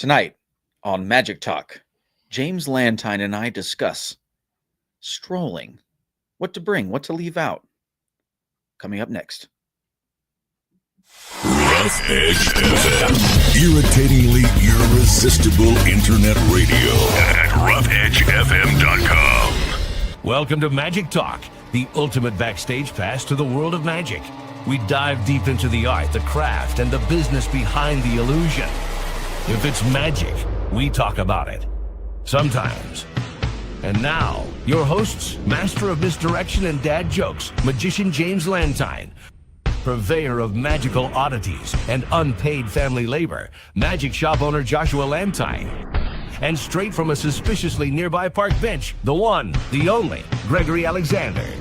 Tonight on Magic Talk, James Lantiegne and I discuss strolling, what to bring, what to leave out. Coming up next. Rough Edge FM. Irritatingly irresistible internet radio at roughedgefm.com. Welcome to Magic Talk, the ultimate backstage pass to the world of magic. We dive deep into the art, the craft, and the business behind the illusion. If it's magic, we talk about it. Sometimes. And now, your hosts, master of misdirection and dad jokes, magician James Lantiegne, purveyor of magical oddities and unpaid family labor, magic shop owner Joshua Lantiegne, and straight from a suspiciously nearby park bench, the one, the only, Gregory Alexander.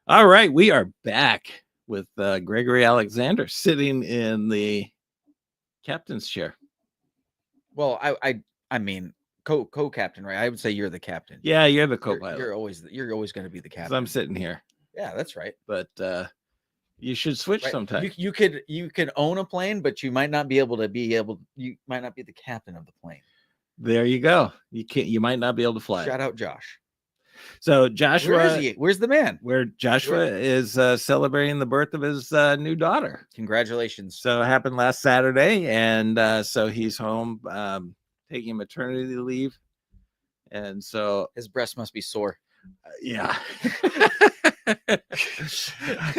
All right, we are back with Gregory Alexander sitting in the captain's chair. Well, I mean, co-captain, right? I would say you're the captain. Yeah, you're the co-pilot. You're always going to be the captain. I'm sitting here. Yeah, that's right. But you should switch sometime. You could own a plane, but you might not be able to you might not be the captain of the plane. There you go. You might not be able to fly. Shout out Josh. So Joshua, where is he? Where's the man? Where Joshua is celebrating the birth of his new daughter. Congratulations. So it happened last Saturday, and so he's home taking maternity leave, and so his breast must be sore. Yeah.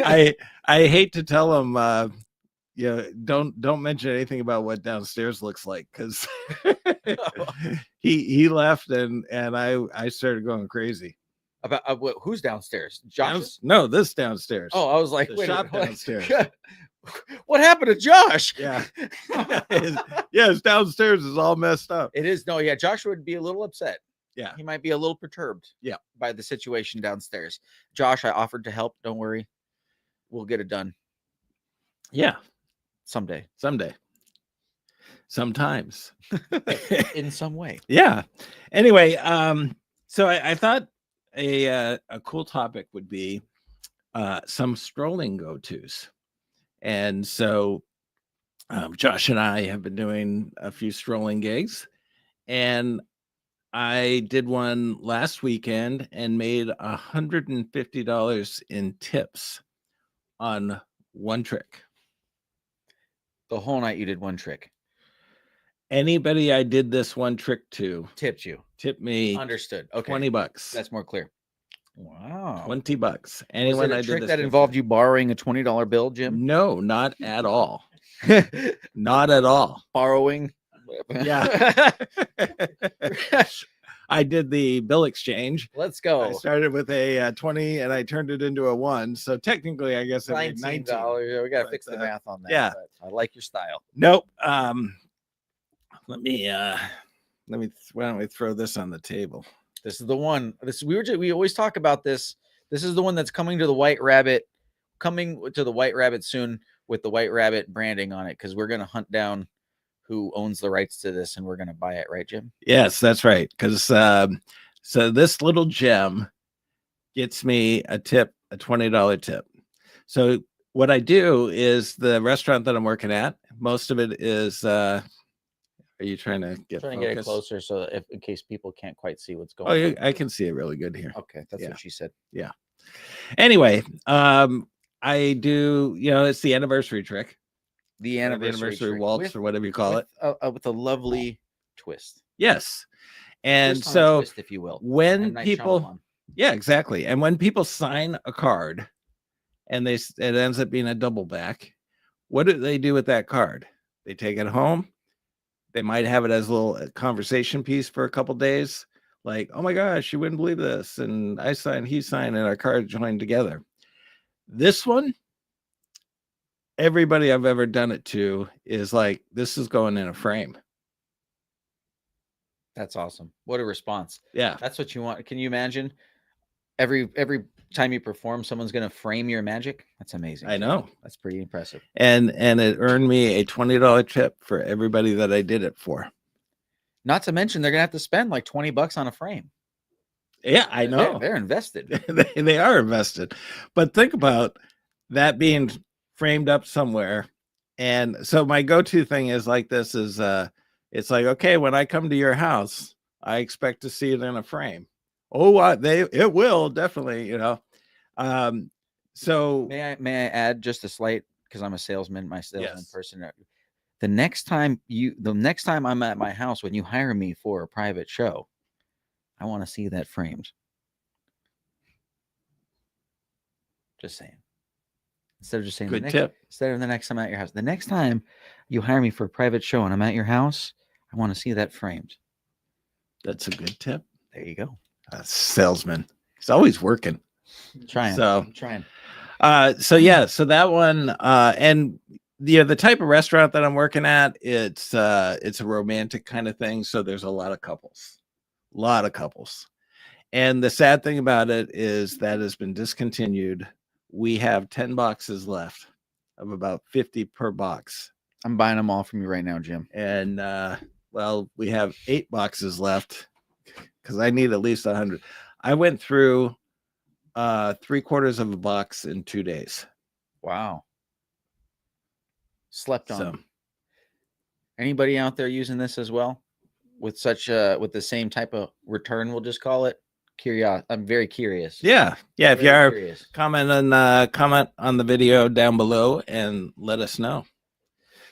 I hate to tell him don't mention anything about what downstairs looks like, because he left and I started going crazy. About who's downstairs? Josh? No, this downstairs. Oh, I was like, the shop downstairs. What happened to Josh? Yeah. His downstairs is all messed up. It is. No, yeah, Joshua would be a little upset. Yeah, he might be a little perturbed. Yeah, by the situation downstairs. Josh, I offered to help. Don't worry, we'll get it done. Yeah, someday, sometimes, in some way. Yeah. Anyway, so I thought a cool topic would be some strolling go-tos, and so Josh and I have been doing a few strolling gigs, and I did one last weekend and made $150 in tips on one trick. The whole night you did one trick. Anybody I did this one trick to tipped me. Understood. Okay. $20. That's more clear. Wow. $20. Anyone I did trick this that involved you borrowing a $20 bill, Jim? No, not at all. Not at all. Borrowing. Yeah. I did the bill exchange. Let's go. I started with a 20 and I turned it into a 1. So technically, I guess I made $19. We got to fix the math on that. Yeah. I like your style. Nope. Why don't we throw this on the table? This is the one. We always talk about this. This is the one that's coming to the White Rabbit soon with the White Rabbit branding on it, because we're going to hunt down who owns the rights to this and we're going to buy it, right, Jim? Yes, that's right. Because so this little gem gets me a tip, a $20 tip. So what I do is, the restaurant that I'm working at, most of it is are you trying to get it closer so that in case people can't quite see what's going on? I can see it really good here. Okay, that's what she said. Yeah. Anyway, I do, it's the anniversary trick. The anniversary waltz, or whatever you call it, with a lovely twist. Yes. And so twist, if you will, when people, yeah, exactly. And when people sign a card and it ends up being a double back, what do they do with that card? They take it home. They might have it as a little conversation piece for a couple days. Like, oh my gosh, you wouldn't believe this. And I signed, he signed, and our cards joined together. This one, everybody I've ever done it to is like, this is going in a frame. That's awesome. What a response. Yeah. That's what you want. Can you imagine? Every time you perform, someone's going to frame your magic. That's amazing. I know. That's pretty impressive. And it earned me a $20 tip for everybody that I did it for. Not to mention, they're going to have to spend like $20 on a frame. Yeah, I know. They're invested. They are invested. But think about that being framed up somewhere And so my go-to thing is like this is it's like, okay, when I come to your house, I expect to see it in a frame. Oh, it will definitely, so May I add just a slight, because I'm a salesman, my salesman Yes. person. The next time I'm at my house, when you hire me for a private show, I want to see that framed. Just saying. Instead of just saying good tip. instead of the next time I'm at your house, the next time you hire me for a private show and I'm at your house, I want to see that framed. That's a good tip. There you go. Salesman. He's always working. I'm trying. So I'm trying. So that one, and the type of restaurant that I'm working at, it's a romantic kind of thing. So there's a lot of couples. And the sad thing about it is that has been discontinued. We have 10 boxes left of about 50 per box. I'm buying them all from you right now, Jim. And well, we have 8 boxes left because I need at least 100. I went through 3/4 of a box in 2 days. Wow. Slept on. So, Anybody out there using this as well? With with the same type of return, we'll just call it. I'm very curious. yeah. If you Very are, curious. comment on the video down below and let us know.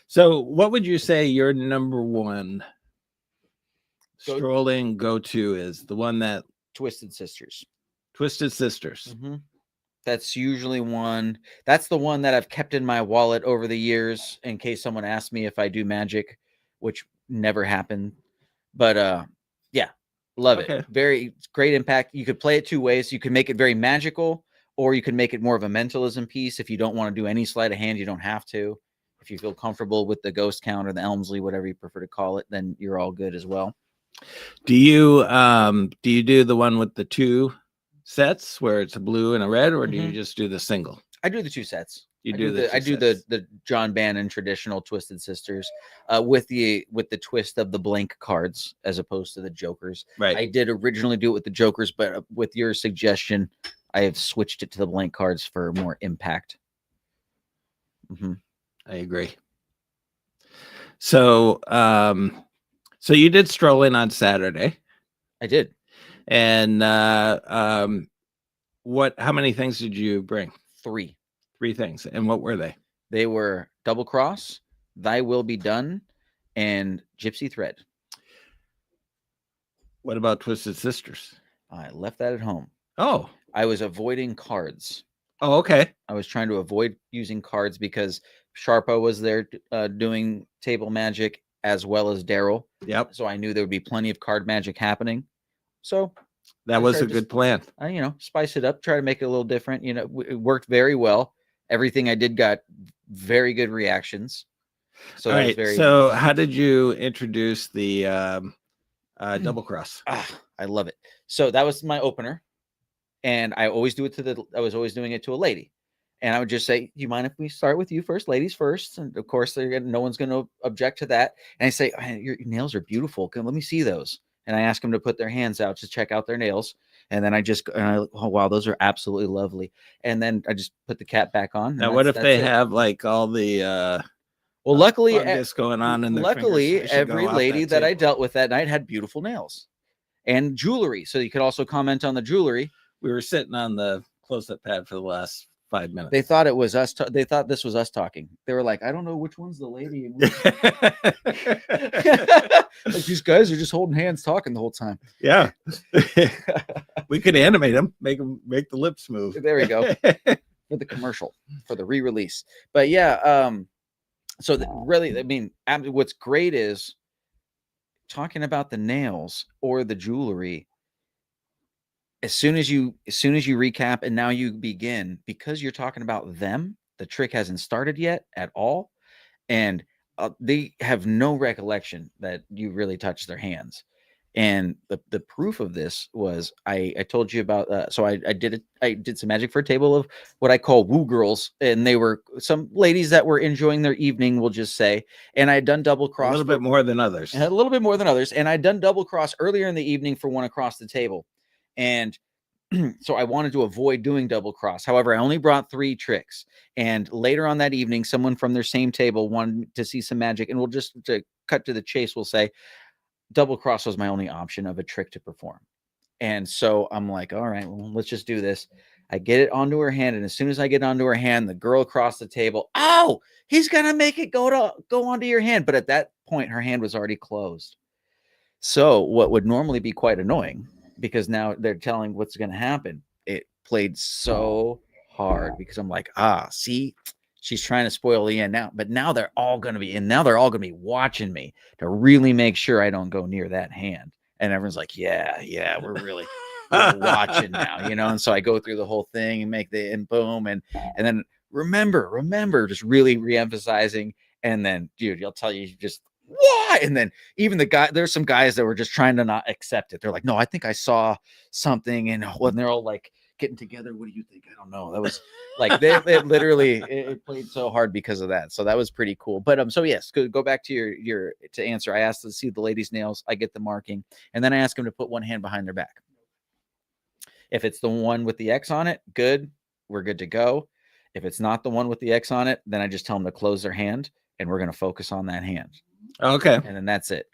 So, what would you say your number one strolling go-to is? The one that Twisted Sisters. Twisted Sisters. Mm-hmm. That's usually one. That's the one that I've kept in my wallet over the years in case someone asks me if I do magic, which never happened. But yeah, love it. Very great impact. You could play it 2 ways. You could make it very magical, or you can make it more of a mentalism piece. If you don't want to do any sleight of hand, you don't have to. If you feel comfortable with the ghost count or the Elmsley, whatever you prefer to call it, then you're all good as well. Do you do the one with the 2 sets where it's a blue and a red, or do you just do the single? I do the 2 sets. I do the John Bannon traditional Twisted Sisters with the twist of the blank cards as opposed to the jokers. Right. I did originally do it with the jokers, but with your suggestion, I have switched it to the blank cards for more impact. Mm-hmm. I agree. So so you did Strolling on Saturday. I did. And how many things did you bring? 3. 3 things. And what were they? They were Double Cross, Thy Will Be Done, and Gypsy Thread. What about Twisted Sisters? I left that at home. Oh. I was avoiding cards. Oh, okay. I was trying to avoid using cards because Sharpa was there doing table magic as well as Daryl. Yep. So I knew there would be plenty of card magic happening. So that was a good plan. Spice it up, try to make it a little different. It worked very well. Everything I did got very good reactions. So all right. So how did you introduce the double cross? I love it. So that was my opener. And I always do it I was always doing it to a lady. And I would just say, do you mind if we start with you first, ladies first? And of course, no one's going to object to that. And I say, oh, your nails are beautiful. Let me see those. And I ask them to put their hands out to check out their nails. And then oh, wow, those are absolutely lovely. And then I just put the cap back on. Now, what if they have like all the, well, luckily, fungus going on in their luckily, fingers? every lady that I dealt with that night had beautiful nails and jewelry. So you could also comment on the jewelry. We were sitting on the close-up pad for the last 5 minutes. They thought it was us. They thought this was us talking. They were like, I don't know which one's the lady. Like, these guys are just holding hands talking the whole time. Yeah. We could animate them, make the lips move. There we go. For the commercial, for the re-release. But yeah, so really, I mean, what's great is talking about the nails or the jewelry. As soon as you recap and now you begin, because you're talking about them, the trick hasn't started yet at all. And they have no recollection that you really touched their hands. And the proof of this was I told you about. So I did some magic for a table of what I call woo girls. And they were some ladies that were enjoying their evening, we'll just say. And I had done double cross. A little bit more than others. And I'd done double cross earlier in the evening for one across the table. And so I wanted to avoid doing double cross. However, I only brought 3 tricks. And later on that evening, someone from their same table wanted to see some magic. And we'll just to cut to the chase, we'll say double cross was my only option of a trick to perform. And so I'm like, all right, well, let's just do this. I get it onto her hand, and as soon as I get onto her hand, the girl across the table, oh, he's gonna make it go onto your hand. But at that point, her hand was already closed. So what would normally be quite annoying, because now they're telling what's gonna happen, it played so hard because I'm like, see, she's trying to spoil the end now, but now they're all gonna be watching me to really make sure I don't go near that hand. And everyone's like, yeah, we're really we're watching now, And so I go through the whole thing and and boom, and then remember, just really reemphasizing. And then, dude, I'll tell you, just why? And then even there's some guys that were just trying to not accept it. They're like, no, I think I saw something, and when they're all like getting together, what do you think? I don't know. That was like they literally it played so hard because of that. So that was pretty cool. But so yes, go back to your to answer. I asked to see the lady's nails. I get the marking, and then I ask them to put one hand behind their back. If it's the one with the X on it, good. We're good to go. If it's not the one with the X on it, then I just tell them to close their hand, and we're going to focus on that hand. Okay. And then that's it.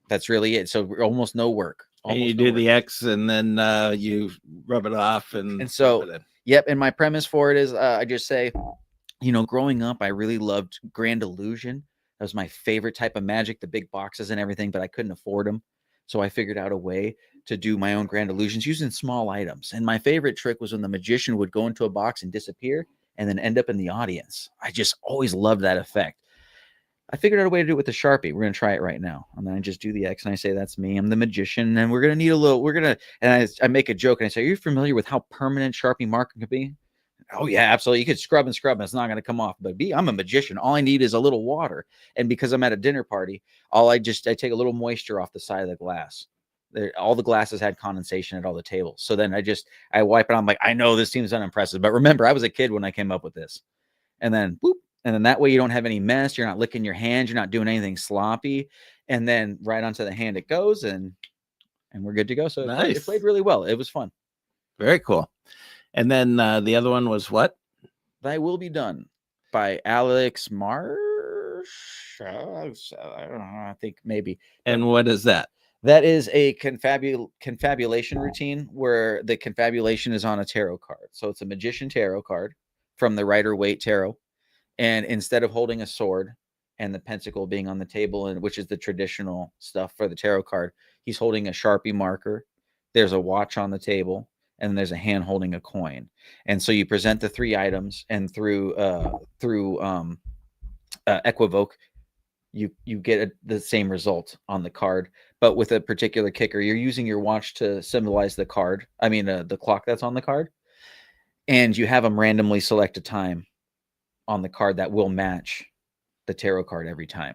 That's really it. So almost no work. And you do the X, and then you rub it off. And so, yep. And my premise for it is I just say, growing up, I really loved Grand Illusion. That was my favorite type of magic, the big boxes and everything, but I couldn't afford them. So I figured out a way to do my own Grand Illusions using small items. And my favorite trick was when the magician would go into a box and disappear and then end up in the audience. I just always loved that effect. I figured out a way to do it with the Sharpie. We're going to try it right now. And then I just do the X and I say, that's me. I'm the magician. And we're going to need and I make a joke and I say, are you familiar with how permanent Sharpie marker can be? Oh yeah, absolutely. You could scrub and scrub and it's not going to come off. But I'm a magician. All I need is a little water. And because I'm at a dinner party, I take a little moisture off the side of the glass. All the glasses had condensation at all the tables. So then I wipe it. I'm like, I know this seems unimpressive, but remember, I was a kid when I came up with this. And then boop. And then that way you don't have any mess. You're not licking your hands. You're not doing anything sloppy. And then right onto the hand it goes, and we're good to go. So nice. It played really well. It was fun. Very cool. And then the other one was what? Thy Will Be Done by Alex Marsh. I don't know. I think maybe. And what is that? That is a confabulation routine where the confabulation is on a tarot card. So it's a magician tarot card from the Rider-Waite Tarot. And instead of holding a sword and the pentacle being on the table, and which is the traditional stuff for the tarot card, he's holding a Sharpie marker. There's a watch on the table, and there's a hand holding a coin. And so you present the 3 items, and through Equivoke, you get the same result on the card, but with a particular kicker. You're using your watch to symbolize the card. I mean, the clock that's on the card, and you have them randomly select a time on the card that will match the tarot card every time.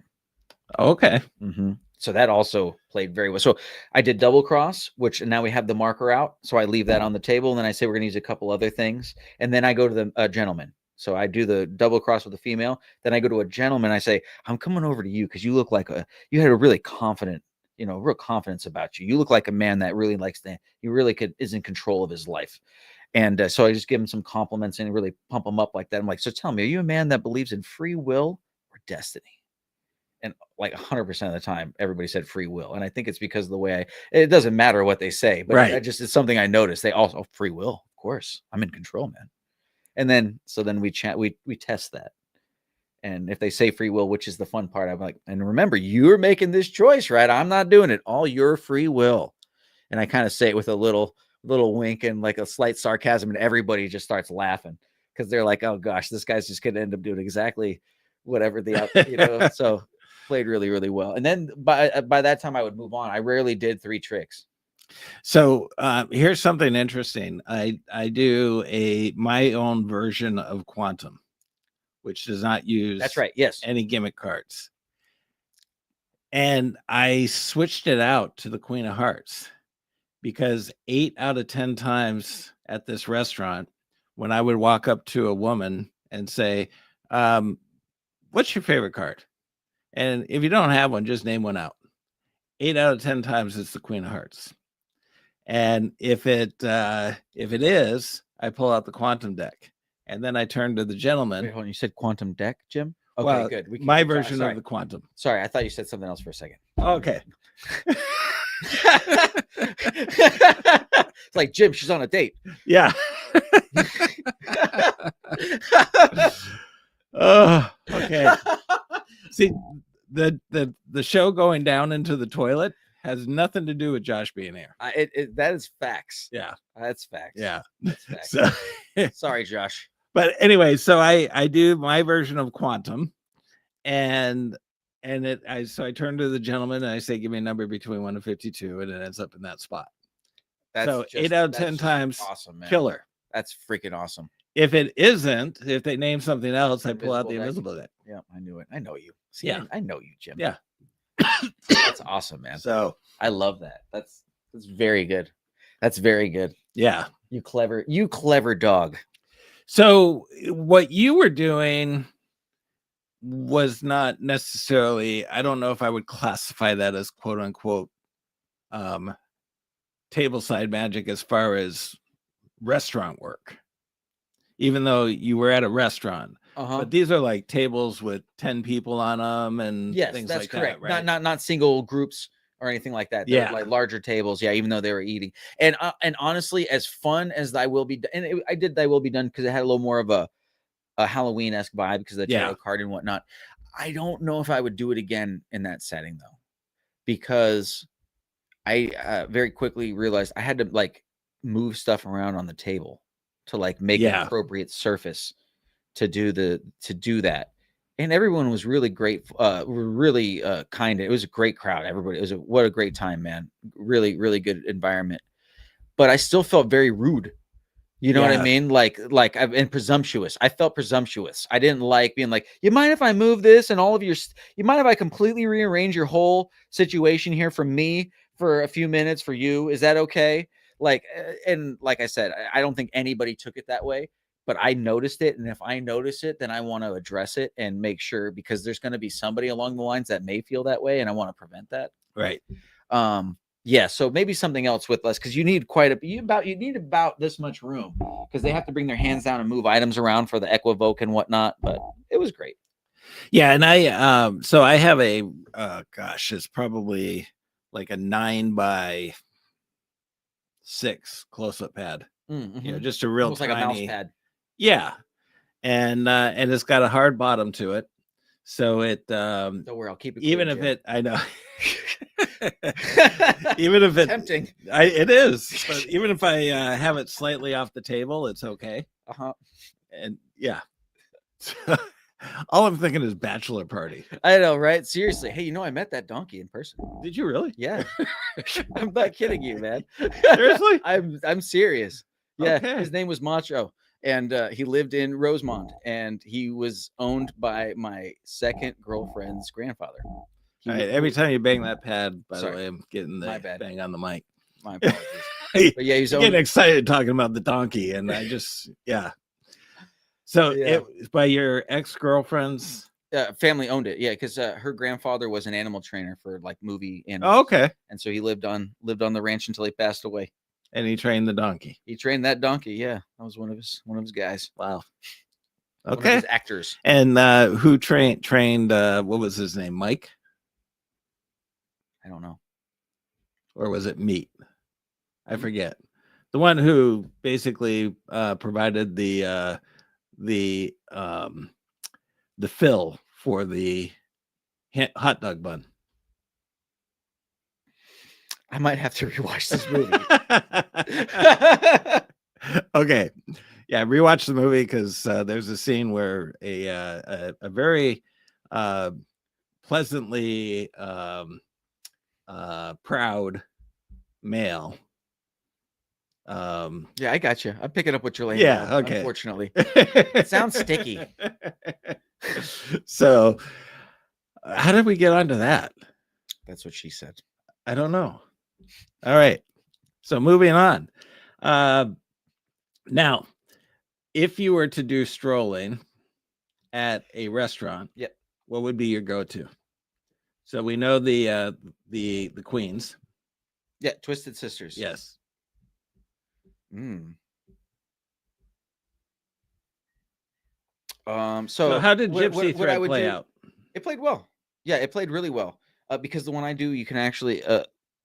Okay. Mm-hmm. So that also played very well. So I did double cross, which now we have the marker out. So I leave that on the table, and then I say we're going to use a couple other things, and then I go to the gentleman. So I do the double cross with a female. Then I go to a gentleman. I say, I'm coming over to you because you look like you had a really confident, real confidence about you. You look like a man that really is in control of his life. And so I just give him some compliments and really pump him up like that. I'm like, so tell me, are you a man that believes in free will or destiny? And like 100% of the time, everybody said free will. And I think it's because of the way it doesn't matter what they say, but right. It's something I noticed. They also, free will, of course, I'm in control, man. And then, so then we chat, we test that. And if they say free will, which is the fun part, I'm like, and remember, you're making this choice, right? I'm not doing it. All your free will. And I kind of say it with a little wink and like a slight sarcasm, and everybody just starts laughing because they're like, oh gosh, this guy's just going to end up doing exactly whatever so played really, really well. And then by that time I would move on. I rarely did 3 tricks. So here's something interesting. I do my own version of Quantum, which does not use that's right. Yes. any gimmick cards. And I switched it out to the Queen of Hearts because 8 out of 10 times at this restaurant, when I would walk up to a woman and say, what's your favorite card? And if you don't have one, just name one out. 8 out of 10 times it's the Queen of Hearts. And if it is, I pull out the quantum deck, and then I turn to the gentleman. Wait, hold on. You said quantum deck, Jim? Okay, Well, good. We can my keep talking. version Sorry. of the quantum. Sorry, I thought you said something else for a second. Okay. It's like, Jim, she's on a date. Yeah. Oh, okay. See, the show going down into the toilet has nothing to do with Josh being here. That is facts. Yeah. That's facts. Yeah. That's facts. So, Sorry, Josh. but anyway, so I do my version of quantum, and I turn to the gentleman and I say, give me a number between 1 and 52, and it ends up in that spot. So 8 out of 10 times, awesome, man. killer. That's freaking awesome. If it isn't, if they name something else, I pull out the Invisible invisible deck. Yeah, I knew it. I know you. See, Yeah. I know you, Jim. Yeah. That's awesome, man. So I love that. That's very good. That's very good. yeah. You clever dog. So what you were doing was not necessarily, I don't know if I would classify that as quote unquote tableside magic as far as restaurant work, even though you were at a restaurant. But these are like tables with 10 people on them and yes, things that's like correct. that, right? Not single groups or anything like that. They're Yeah. like larger tables. Yeah, even though they were eating. And honestly, as fun as Thy Will Be Done, and I did Thy Will Be Done because it had a little more of a Halloween-esque vibe because of the tarot card and whatnot. I don't know if I would do it again in that setting though, because I very quickly realized I had to like move stuff around on the table to like make an appropriate surface to do that. And everyone was really great, really kind. It was a great crowd. Everybody, what a great time, man. Really, really good environment. But I still felt very rude. You know what I mean? Like I've been presumptuous. I felt presumptuous. I didn't like being like, you mind if I move this and all of your, you mind if I completely rearrange your whole situation here for me for a few minutes for you? Is that okay? Like, and like I said, I don't think anybody took it that way, but I noticed it. And if I notice it, then I want to address it and make sure, because there's going to be somebody along the lines that may feel that way. And I want to prevent that. Right. Yeah, so maybe something else with less, because you need you need about this much room, because they have to bring their hands down and move items around for the Equivoke and whatnot. But it was great. Yeah, and I so I have a it's probably like a 9x6 close-up pad. Mm-hmm. You know, just a real almost tiny, like a mouse pad. Yeah, and it's got a hard bottom to it, so it Don't worry, I'll keep it even clean, if Jim. it I know. Even if it tempting, it is, but even if I have it slightly off the table, it's okay. And yeah, all I'm thinking is bachelor party. I know, right? Seriously, hey, I met that donkey in person. Did you really? Yeah. I'm not kidding you, man. Seriously? I'm serious. Yeah, Okay. His name was Macho, and he lived in Rosemont, and he was owned by my second girlfriend's grandfather. All right, every time you bang that pad, by Sorry. the way, I'm getting the bang on the mic. My apologies. But yeah, he's getting excited talking about the donkey, and I just So it by your ex-girlfriend's family owned it, because her grandfather was an animal trainer for like movie animals. Oh, okay. And so he lived on the ranch until he passed away. And he trained the donkey. He trained that donkey. Yeah, that was one of his guys. Wow. One Okay. of his actors. And who trained? What was his name? Mike? I don't know. Or was it Meat? I forget. The one who basically provided the fill for the hot dog bun. I might have to rewatch this movie. Okay. Yeah, rewatch the movie, because there's a scene where a very pleasantly proud male. Yeah, I got you. I'm picking up what you're laying Yeah, down, okay. Unfortunately, it sounds sticky. So, how did we get onto that? That's what she said. I don't know. All right. So moving on. Now, if you were to do strolling at a restaurant, what would be your go-to? So we know the Queens. Yeah, Twisted Sisters. Yes. Mm. So how did what, Gypsy what I Thread would play do, out? it played well. Yeah, it played really well. Because the one I do, you can actually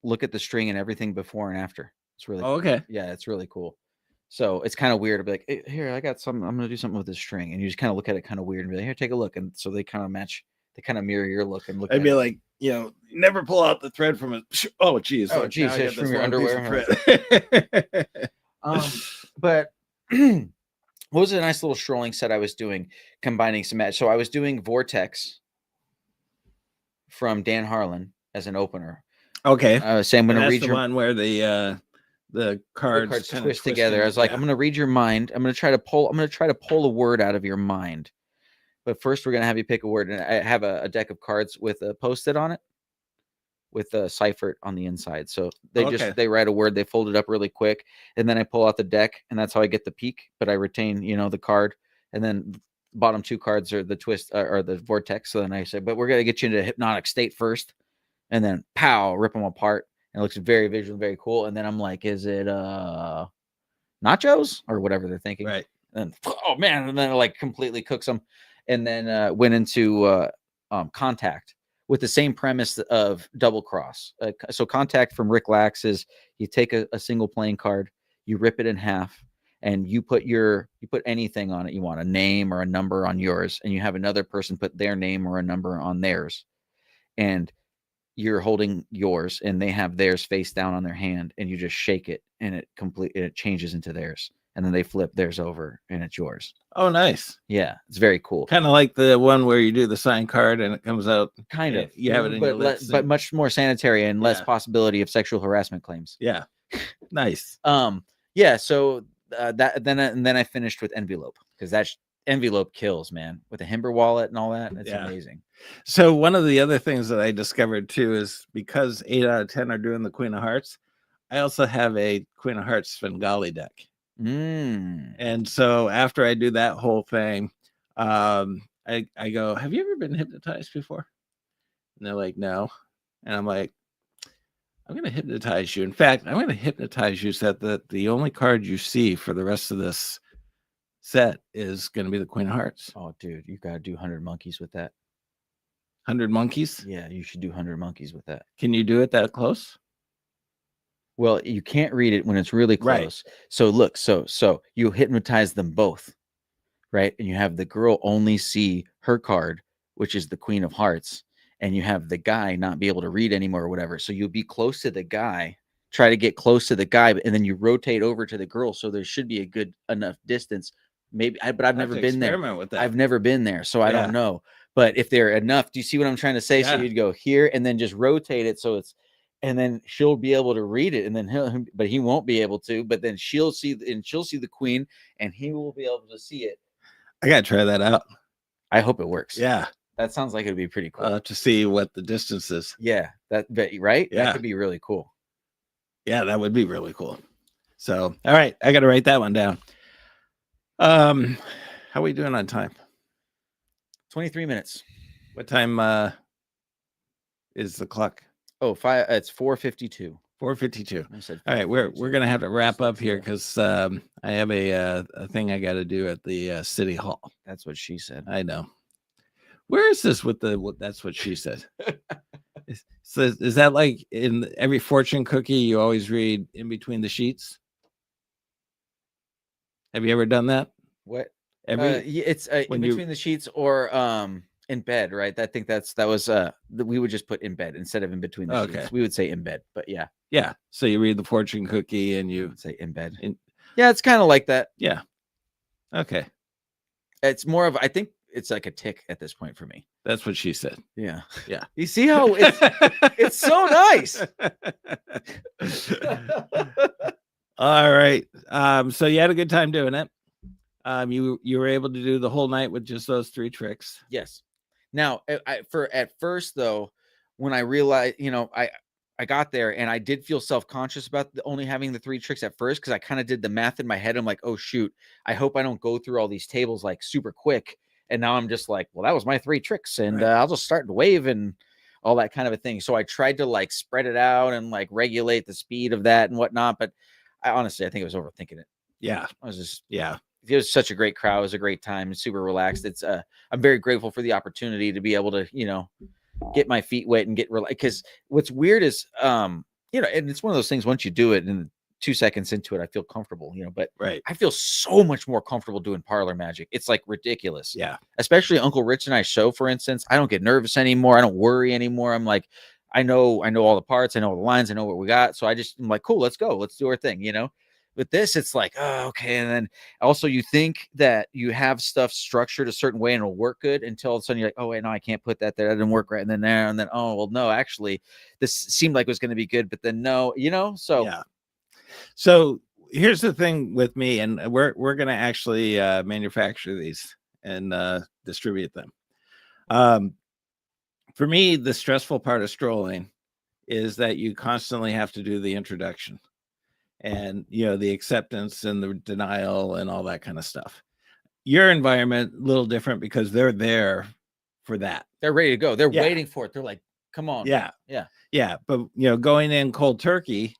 look at the string and everything before and after. It's really Oh, okay. yeah, it's really cool. So it's kind of weird to be like, "Hey, here, I got some. I'm gonna do something with this string," and you just kind of look at it kind of weird and be like, "Here, take a look." And so they kind of match. They kind of mirror your look and look I'd at be it. like, never pull out the thread from it. Oh, geez. Oh, Look, geez, now I it's got from this your long piece underwear. of thread. But what was a nice little strolling set I was doing, combining some match. So I was doing Vortex from Dan Harlan as an opener. Okay. I was saying, I'm And going to that's read the your one where the cards cards kind of twist together. I was like, I'm going to read your mind. I'm going to try to pull a word out of your mind. But first, we're going to have you pick a word. And I have a deck of cards with a Post-it on it, with a cipher on the inside. So they write a word, they fold it up really quick, and then I pull out the deck, and that's how I get the peak. But I retain, the card, and then bottom two cards are the twist or the Vortex. So then I say, but we're going to get you into a hypnotic state first, and then pow, rip them apart. And it looks very visual, very cool. And then I'm like, is it nachos or whatever they're thinking? Right. And oh man, and then it like completely cooks them. And then went into Contact with the same premise of Double Cross. So Contact from Rick Lax is you take a single playing card, you rip it in half, and you put anything on it you want, a name or a number on yours, and you have another person put their name or a number on theirs, and you're holding yours, and they have theirs face down on their hand, and you just shake it, and it changes into theirs, and then they flip theirs over, and it's yours. Oh, nice. Yeah, it's very cool. Kind of like the one where you do the sign card and it comes out. Kind of. You have it in your lips. But much more sanitary and less possibility of sexual harassment claims. Yeah. Nice. Yeah. So then I finished with Envelope, because that Envelope kills, man, with a Himber wallet and all that. It's amazing. So one of the other things that I discovered too is because 8 out of 10 are doing the Queen of Hearts, I also have a Queen of Hearts Svengali deck. And so after I do that whole thing, I go, have you ever been hypnotized before? And they're like, no. And I'm like, I'm going to hypnotize you. In fact, I'm going to hypnotize you so that the only card you see for the rest of this set is going to be the Queen of Hearts. Oh, dude, you got to do 100 monkeys with that. 100 monkeys? Yeah, you should do 100 monkeys with that. Can you do it that close? Well, you can't read it when it's really close. Right. So look, so you hypnotize them both, right? And you have the girl only see her card, which is the Queen of Hearts, and you have the guy not be able to read anymore or whatever. So you'll be close to the guy, try to get close to the guy, and then you rotate over to the girl. So there should be a good enough distance. Maybe, but I've never been there. With that. I've never been there, so I don't know. But if they're enough, do you see what I'm trying to say? So you'd go here and then just rotate it so it's, and then she'll be able to read it, and then but he won't be able to. But then she'll see the queen, and he will be able to see it. I gotta try that out. I hope it works. Yeah, that sounds like it'd be pretty cool to see what the distance is. Yeah, right. Yeah, that could be really cool. Yeah, that would be really cool. So, all right, I got to write that one down. How are we doing on time? 23 minutes. What time is the clock? Oh, 5. It's 4:52. 4:52. All right, we're gonna have to wrap up here because I have a thing I got to do at the city hall. That's what she said. I know. Where is this with the? That's what she said. So is that like in every fortune cookie you always read in between the sheets? Have you ever done that? What? It's in between the sheets or in bed, right? I think that was we would just put in bed instead of in between the sheets. We would say in bed, but yeah. Yeah. So you read the fortune cookie and you say in bed. Yeah, it's kind of like that. Yeah. Okay. It's more of, I think it's like a tick at this point for me. That's what she said. Yeah. Yeah. You see how it's so nice. All right. So you had a good time doing it. You were able to do the whole night with just those 3 tricks. Yes. Now, at first though, when I realized, I got there and I did feel self-conscious about only having the 3 tricks at first, because I kind of did the math in my head. I'm like, oh shoot, I hope I don't go through all these tables like super quick. And now I'm just like, well, that was my 3 tricks, and I'll just start to wave and all that kind of a thing. So I tried to like spread it out and like regulate the speed of that and whatnot. But I think I was overthinking it. Yeah. I was just, Yeah. it was such a great crowd. It was a great time. It's super relaxed. It's I'm very grateful for the opportunity to be able to, get my feet wet and get relaxed. Because what's weird is, and it's one of those things. Once you do it, and 2 seconds into it, I feel comfortable. But Right. I feel so much more comfortable doing parlor magic. It's like ridiculous. Yeah. Especially Uncle Rich and I show, for instance. I don't get nervous anymore. I don't worry anymore. I'm like, I know all the parts. I know all the lines. I know what we got. So I'm like, cool. Let's go. Let's do our thing. With this, it's like, oh, okay. And then also you think that you have stuff structured a certain way and it'll work good until all of a sudden you're like, oh, wait, no, I can't put that there. That didn't work right. And then there, and then, oh, well, no, actually, this seemed like it was going to be good, but then no, so. Yeah. So here's the thing with me, and we're going to actually manufacture these and distribute them. For me, the stressful part of strolling is that you constantly have to do the introduction and the acceptance and the denial and all that kind of stuff. Your environment a little different because they're there for that. They're ready to go. They're waiting for it. They're like, come on. Yeah. But going in cold turkey,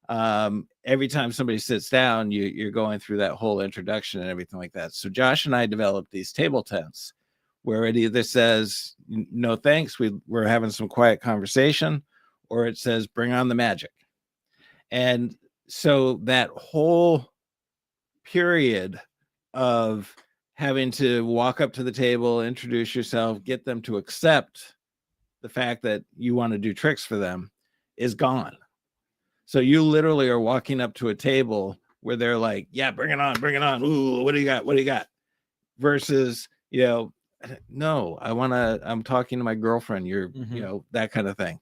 every time somebody sits down, you're going through that whole introduction and everything like that. So Josh and I developed these table tents where it either says no thanks, we're having some quiet conversation, or it says bring on the magic. And so that whole period of having to walk up to the table, introduce yourself, get them to accept the fact that you want to do tricks for them is gone. So you literally are walking up to a table where they're like, yeah, bring it on. Ooh, what do you got? Versus, no, I'm talking to my girlfriend. You're, that kind of thing.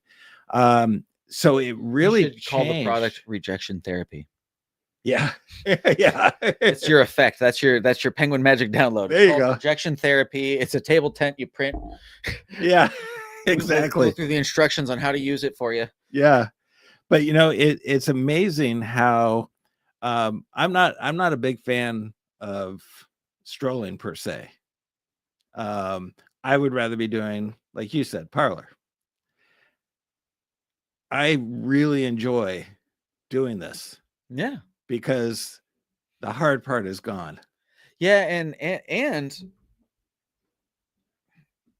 So it really you should call the product rejection therapy. Yeah. Yeah. It's your effect. That's your Penguin Magic download. There you go. Rejection therapy. It's a table tent you print. Yeah, exactly. Go through the instructions on how to use it for you. Yeah. But it's amazing how I'm not a big fan of strolling per se. I would rather be doing, like you said, parlor. I really enjoy doing this. Yeah. Because the hard part is gone. Yeah, and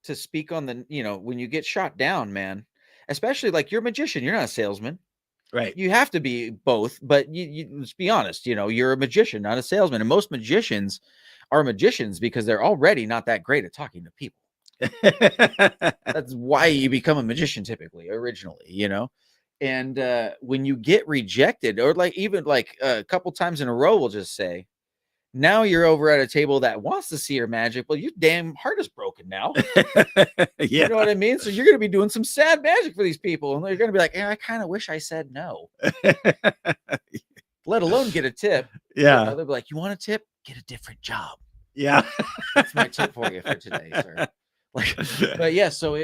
to speak on the, when you get shot down, man, especially like you're a magician, you're not a salesman. Right. You have to be both, but you let's be honest, you're a magician, not a salesman. And most magicians are magicians because they're already not that great at talking to people. That's why you become a magician typically, originally, And when you get rejected, or like even like a couple times in a row, we'll just say, now you're over at a table that wants to see your magic. Well, your damn heart is broken now. Yeah. You know what I mean? So you're going to be doing some sad magic for these people. And they're going to be like, I kind of wish I said no. Let alone get a tip. Yeah. They'll be like, you want a tip? Get a different job. Yeah. That's my tip for you for today, sir. But yeah, so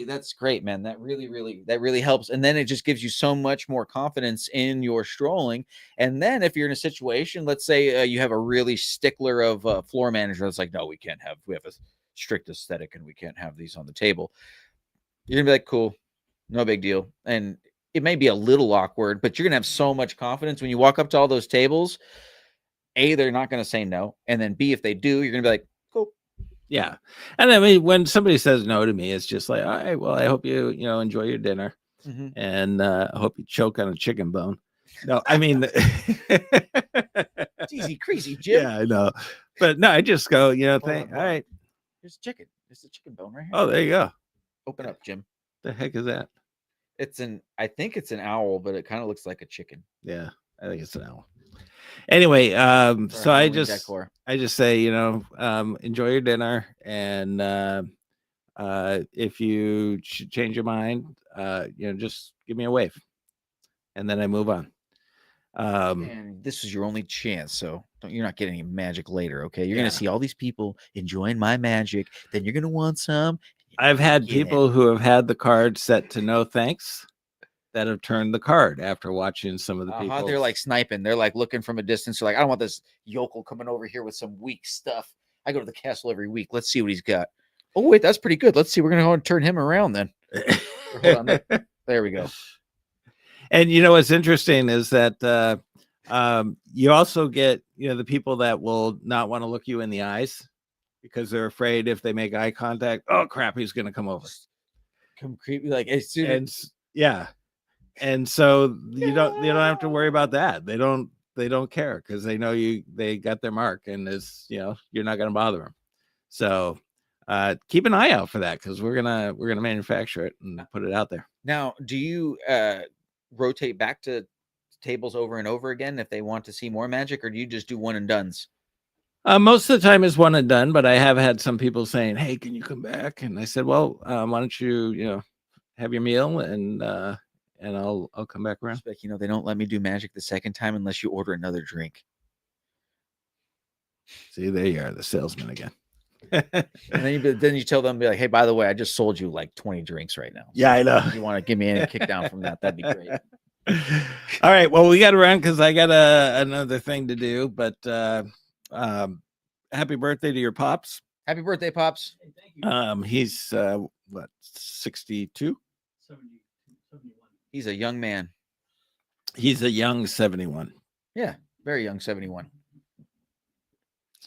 that's great, man. That really helps. And then it just gives you so much more confidence in your strolling. And then if you're in a situation, let's say you have a really stickler of a floor manager that's like, no, we have a strict aesthetic and we can't have these on the table. You're gonna be like, cool, no big deal. And it may be a little awkward, but you're gonna have so much confidence when you walk up to all those tables. A, they're not gonna say no. And then B, if they do, you're gonna be like, cool. Yeah. And I mean, when somebody says no to me, it's just like, all right, well, I hope you enjoy your dinner. Mm-hmm. And I hope you choke on a chicken bone. No, I mean, it's easy, crazy, Jim. Yeah, I know. But no, I just go, all right. Here's chicken. There's a chicken bone right here. Oh, there you go. Open up, Jim. The heck is that? I think it's an owl, but it kind of looks like a chicken. Yeah, I think it's an owl. Anyway, so I just say, enjoy your dinner, and if you should change your mind, just give me a wave, and then I move on. And this is your only chance, so you're not getting any magic later, okay? You're gonna see all these people enjoying my magic, then you're gonna want some. I've had people who have had the card set to no thanks that have turned the card after watching some of the people. They're like sniping. They're like looking from a distance. They're like, I don't want this yokel coming over here with some weak stuff. I go to the castle every week. Let's see what he's got. Oh, wait, that's pretty good. Let's see. We're going to go and turn him around then. Hold on. There we go. And what's interesting is that You also get, the people that will not want to look you in the eyes because they're afraid if they make eye contact, oh crap, he's going to come over. Come creepy, like as soon as and so you don't have to worry about that. They don't care because they know they got their mark, and you're not going to bother them. So keep an eye out for that, because we're gonna manufacture it and put it out there. Now, do you rotate back to tables over and over again if they want to see more magic, or do you just do one and dones? Most of the time is one and done, but I have had some people saying, "Hey, can you come back?" And I said, "Well, why don't you have your meal and I'll come back around." Like, they don't let me do magic the second time unless you order another drink. See, there you are, the salesman again. And then you tell them, be like, "Hey, by the way, I just sold you like 20 drinks right now. Yeah, I know. If you want to give me any kick down from that, that'd be great." All right, well, we got to run because I got another thing to do. But happy birthday to your pops. Happy birthday, Pops. Hey, thank you. He's 62? 71. He's a young man. He's a young 71. Yeah, very young 71.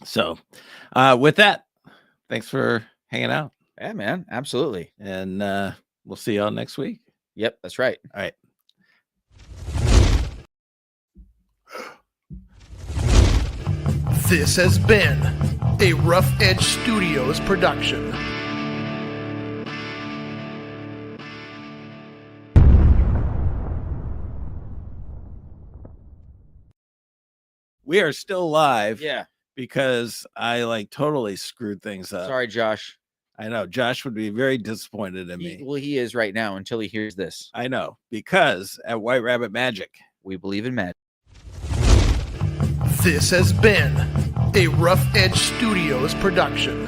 So with that, thanks for hanging out. Yeah, man, absolutely. And we'll see y'all next week. Yep, that's right. All right. This has been a Rough Edge Studios production. We are still live. Yeah. Because I totally screwed things up. Sorry, Josh. I know Josh would be very disappointed in me. He is right now until he hears this. I know, because at White Rabbit Magic, we believe in magic. This has been a Rough Edge Studios production.